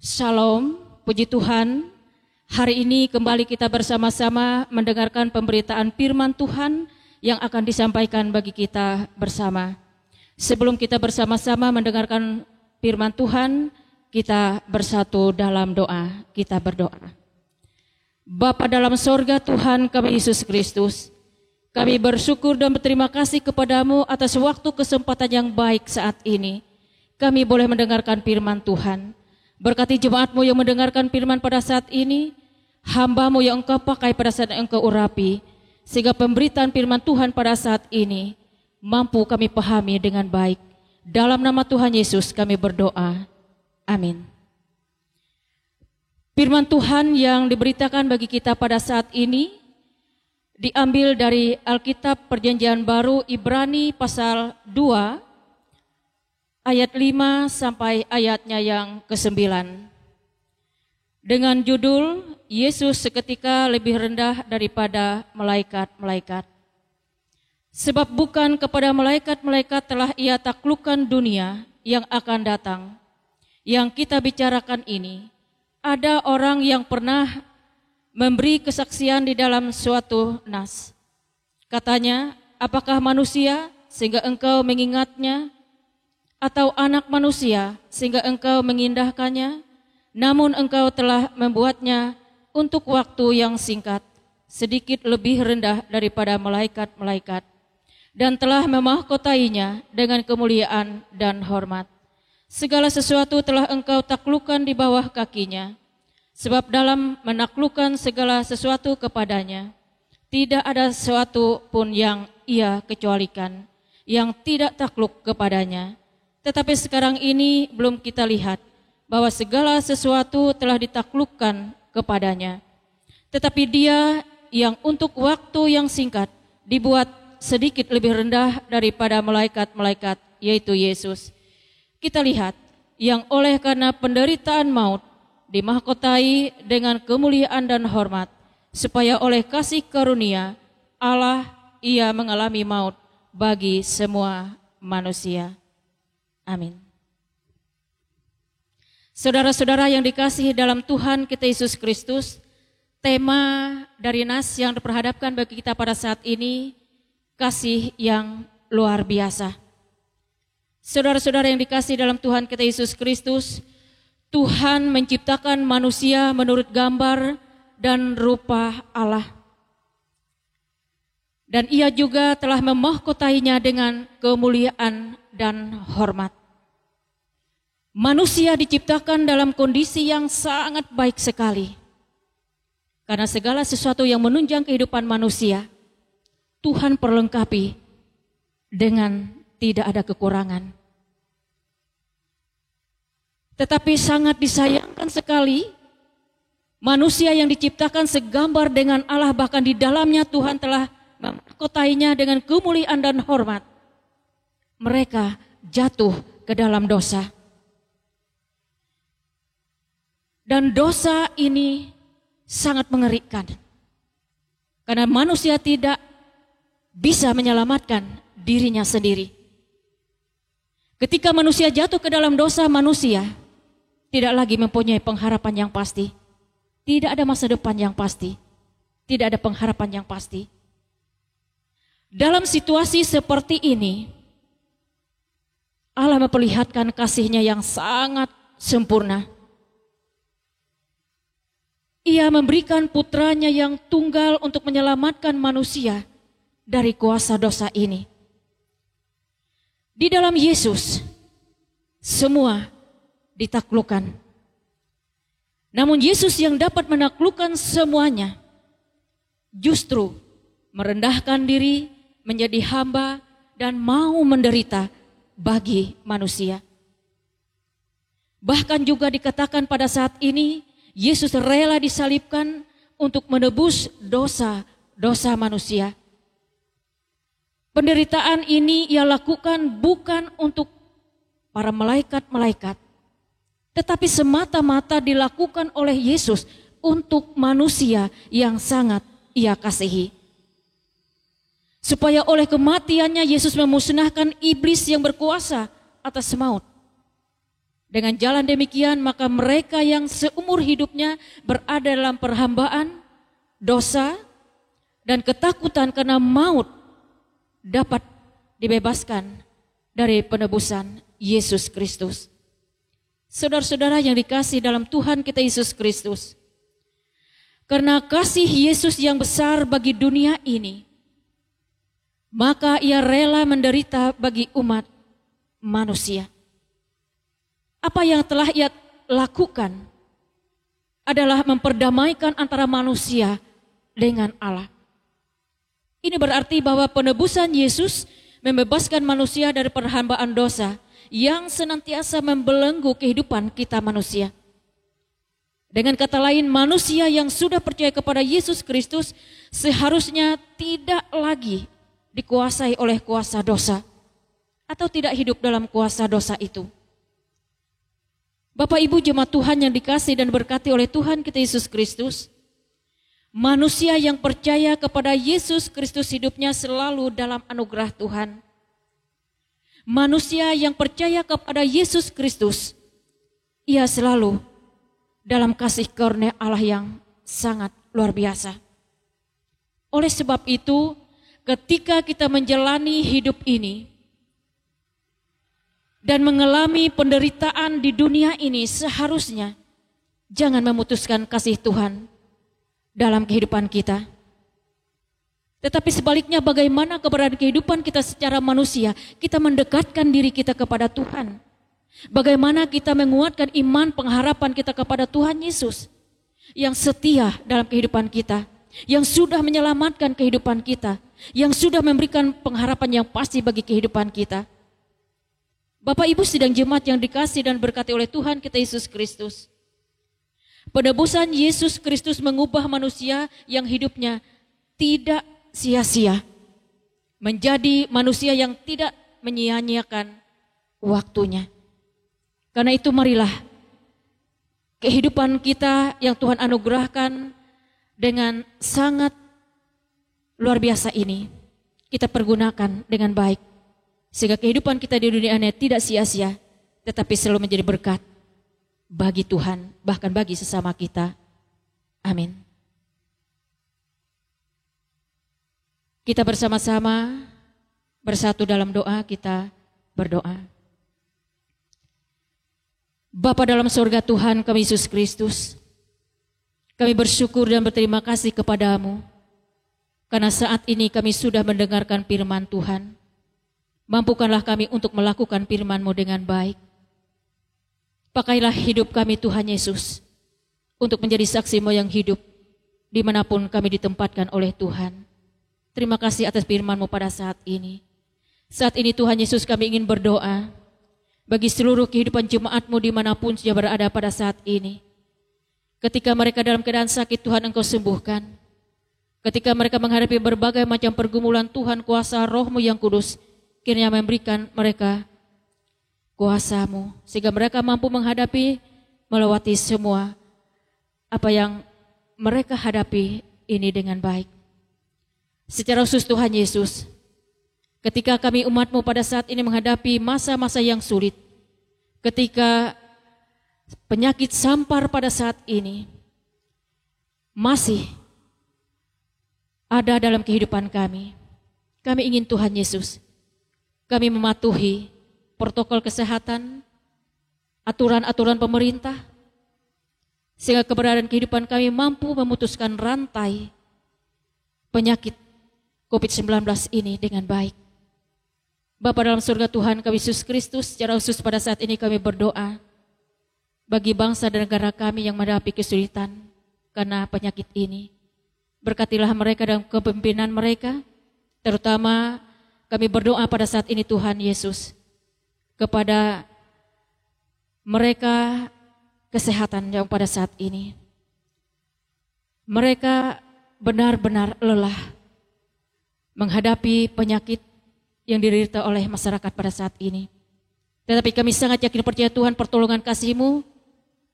Shalom, puji Tuhan. Hari ini kembali kita bersama-sama mendengarkan pemberitaan firman Tuhan yang akan disampaikan bagi kita bersama. Sebelum kita bersama-sama mendengarkan firman Tuhan, kita bersatu dalam doa. Kita berdoa. Bapa dalam sorga Tuhan kami Yesus Kristus, kami bersyukur dan berterima kasih kepadamu atas waktu kesempatan yang baik saat ini. Kami boleh mendengarkan firman Tuhan. Berkati jemaatmu yang mendengarkan firman pada saat ini, hamba-Mu yang Engkau pakai pada saat Engkau urapi, sehingga pemberitaan firman Tuhan pada saat ini mampu kami pahami dengan baik. Dalam nama Tuhan Yesus kami berdoa. Amin. Firman Tuhan yang diberitakan bagi kita pada saat ini diambil dari Alkitab Perjanjian Baru Ibrani pasal 2 ayat 5 sampai ayatnya yang ke-9. Dengan judul Yesus seketika lebih rendah daripada malaikat-malaikat. Sebab bukan kepada malaikat-malaikat telah Ia taklukkan dunia yang akan datang. Yang kita bicarakan ini, ada orang yang pernah memberi kesaksian di dalam suatu nas. Katanya, apakah manusia sehingga engkau mengingatnya? Atau anak manusia sehingga engkau mengindahkannya, namun engkau telah membuatnya untuk waktu yang singkat, sedikit lebih rendah daripada malaikat-malaikat, dan telah memahkotainya dengan kemuliaan dan hormat. Segala sesuatu telah engkau taklukkan di bawah kakinya, sebab dalam menaklukkan segala sesuatu kepadanya, tidak ada sesuatu pun yang Ia kecualikan, yang tidak takluk kepadanya. Tetapi sekarang ini belum kita lihat bahwa segala sesuatu telah ditaklukkan kepadanya. Tetapi Dia yang untuk waktu yang singkat dibuat sedikit lebih rendah daripada malaikat-malaikat, yaitu Yesus. Kita lihat yang oleh karena penderitaan maut dimahkotai dengan kemuliaan dan hormat, supaya oleh kasih karunia Allah Ia mengalami maut bagi semua manusia. Amin. Saudara-saudara yang dikasihi dalam Tuhan kita Yesus Kristus, tema dari nas yang diperhadapkan bagi kita pada saat ini, kasih yang luar biasa. Saudara-saudara yang dikasihi dalam Tuhan kita Yesus Kristus, Tuhan menciptakan manusia menurut gambar dan rupa Allah. Dan Ia juga telah memahkotainya dengan kemuliaan dan hormat. Manusia diciptakan dalam kondisi yang sangat baik sekali. Karena segala sesuatu yang menunjang kehidupan manusia, Tuhan perlengkapi dengan tidak ada kekurangan. Tetapi sangat disayangkan sekali, manusia yang diciptakan segambar dengan Allah, bahkan di dalamnya Tuhan telah memahkotainya dengan kemuliaan dan hormat. Mereka jatuh ke dalam dosa. Dan dosa ini sangat mengerikan. Karena manusia tidak bisa menyelamatkan dirinya sendiri. Ketika manusia jatuh ke dalam dosa, manusia tidak lagi mempunyai pengharapan yang pasti. Tidak ada masa depan yang pasti. Tidak ada pengharapan yang pasti. Dalam situasi seperti ini, Allah memperlihatkan kasih-Nya yang sangat sempurna. Ia memberikan putranya yang tunggal untuk menyelamatkan manusia dari kuasa dosa ini. Di dalam Yesus, semua ditaklukkan. Namun Yesus yang dapat menaklukkan semuanya, justru merendahkan diri menjadi hamba dan mau menderita bagi manusia. Bahkan juga dikatakan pada saat ini, Yesus rela disalibkan untuk menebus dosa-dosa manusia. Penderitaan ini Ia lakukan bukan untuk para malaikat-malaikat, tetapi semata-mata dilakukan oleh Yesus untuk manusia yang sangat Ia kasihi. Supaya oleh kematiannya Yesus memusnahkan iblis yang berkuasa atas maut. Dengan jalan demikian maka mereka yang seumur hidupnya berada dalam perhambaan, dosa, dan ketakutan karena maut dapat dibebaskan dari penebusan Yesus Kristus. Saudara-saudara yang dikasihi dalam Tuhan kita Yesus Kristus, karena kasih Yesus yang besar bagi dunia ini, maka ia rela menderita bagi umat manusia. Apa yang telah ia lakukan adalah memperdamaikan antara manusia dengan Allah. Ini berarti bahwa penebusan Yesus membebaskan manusia dari perhambaan dosa yang senantiasa membelenggu kehidupan kita manusia. Dengan kata lain, manusia yang sudah percaya kepada Yesus Kristus seharusnya tidak lagi dikuasai oleh kuasa dosa atau tidak hidup dalam kuasa dosa itu. Bapak Ibu jemaat Tuhan yang dikasihi dan berkati oleh Tuhan kita Yesus Kristus, manusia yang percaya kepada Yesus Kristus hidupnya selalu dalam anugerah Tuhan. Manusia yang percaya kepada Yesus Kristus, ia selalu dalam kasih karunia Allah yang sangat luar biasa. Oleh sebab itu, ketika kita menjalani hidup ini dan mengalami penderitaan di dunia ini, seharusnya jangan memutuskan kasih Tuhan dalam kehidupan kita. Tetapi sebaliknya, bagaimana keberadaan kehidupan kita secara manusia, kita mendekatkan diri kita kepada Tuhan. Bagaimana kita menguatkan iman pengharapan kita kepada Tuhan Yesus yang setia dalam kehidupan kita, yang sudah menyelamatkan kehidupan kita, yang sudah memberikan pengharapan yang pasti bagi kehidupan kita. Bapak Ibu sidang jemaat yang dikasihi dan berkati oleh Tuhan kita Yesus Kristus, penebusan Yesus Kristus mengubah manusia yang hidupnya tidak sia-sia menjadi manusia yang tidak menyia-nyiakan waktunya. Karena itu marilah kehidupan kita yang Tuhan anugerahkan dengan sangat luar biasa ini kita pergunakan dengan baik, sehingga kehidupan kita di dunia ini tidak sia-sia, tetapi selalu menjadi berkat bagi Tuhan, bahkan bagi sesama kita. Amin. Kita bersama-sama bersatu dalam doa, kita berdoa. Bapa dalam sorga Tuhan kami Yesus Kristus, kami bersyukur dan berterima kasih kepadamu, karena saat ini kami sudah mendengarkan firman Tuhan. Mampukanlah kami untuk melakukan firman-Mu dengan baik. Pakailah hidup kami Tuhan Yesus, untuk menjadi saksi-Mu yang hidup, dimanapun kami ditempatkan oleh Tuhan. Terima kasih atas firman-Mu pada saat ini. Saat ini Tuhan Yesus kami ingin berdoa, bagi seluruh kehidupan jemaat-Mu dimanapun saja berada pada saat ini. Ketika mereka dalam keadaan sakit, Tuhan Engkau sembuhkan. Ketika mereka menghadapi berbagai macam pergumulan, Tuhan kuasa Roh-Mu yang kudus kiranya memberikan mereka kuasa-Mu, sehingga mereka mampu menghadapi, melewati semua apa yang mereka hadapi ini dengan baik. Secara khusus Tuhan Yesus, ketika kami umat-Mu pada saat ini menghadapi masa-masa yang sulit, ketika penyakit sampar pada saat ini masih ada dalam kehidupan kami, kami ingin Tuhan Yesus, kami mematuhi protokol kesehatan, aturan-aturan pemerintah, sehingga keberadaan kehidupan kami mampu memutuskan rantai penyakit COVID-19 ini dengan baik. Bapa dalam surga Tuhan kami Yesus Kristus, secara khusus pada saat ini kami berdoa bagi bangsa dan negara kami yang menghadapi kesulitan karena penyakit ini. Berkatilah mereka dan kepemimpinan mereka, terutama kami berdoa pada saat ini Tuhan Yesus, kepada mereka kesehatan yang pada saat ini. Mereka benar-benar lelah menghadapi penyakit yang diderita oleh masyarakat pada saat ini. Tetapi kami sangat yakin percaya Tuhan pertolongan kasih-Mu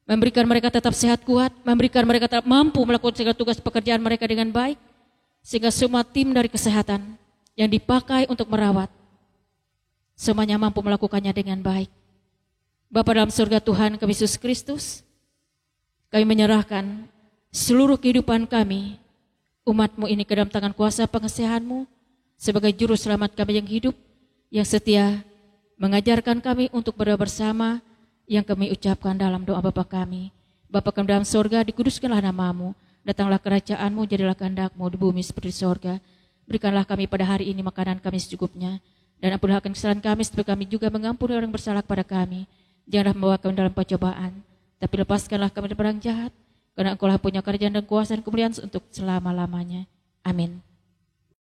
memberikan mereka tetap sehat kuat, memberikan mereka tetap mampu melakukan segala tugas pekerjaan mereka dengan baik, sehingga semua tim dari kesehatan yang dipakai untuk merawat, semuanya mampu melakukannya dengan baik. Bapa dalam surga Tuhan kami Yesus Kristus, kami menyerahkan seluruh kehidupan kami, umat-Mu ini ke dalam tangan kuasa pengasihan-Mu, sebagai juru selamat kami yang hidup, yang setia, mengajarkan kami untuk berdoa bersama, yang kami ucapkan dalam doa Bapa kami. Bapa kami dalam surga, dikuduskanlah nama-Mu, datanglah kerajaan-Mu, jadilah kehendak-Mu di bumi seperti di surga. Berikanlah kami pada hari ini makanan kami secukupnya, dan ampunilah kesalahan kami seperti kami juga mengampuni orang bersalah kepada kami. Janganlah membawa kami dalam pencobaan, tapi lepaskanlah kami dari orang jahat, karena Engkau lah punya kerajaan dan kuasa dan kemuliaan untuk selama-lamanya. Amin.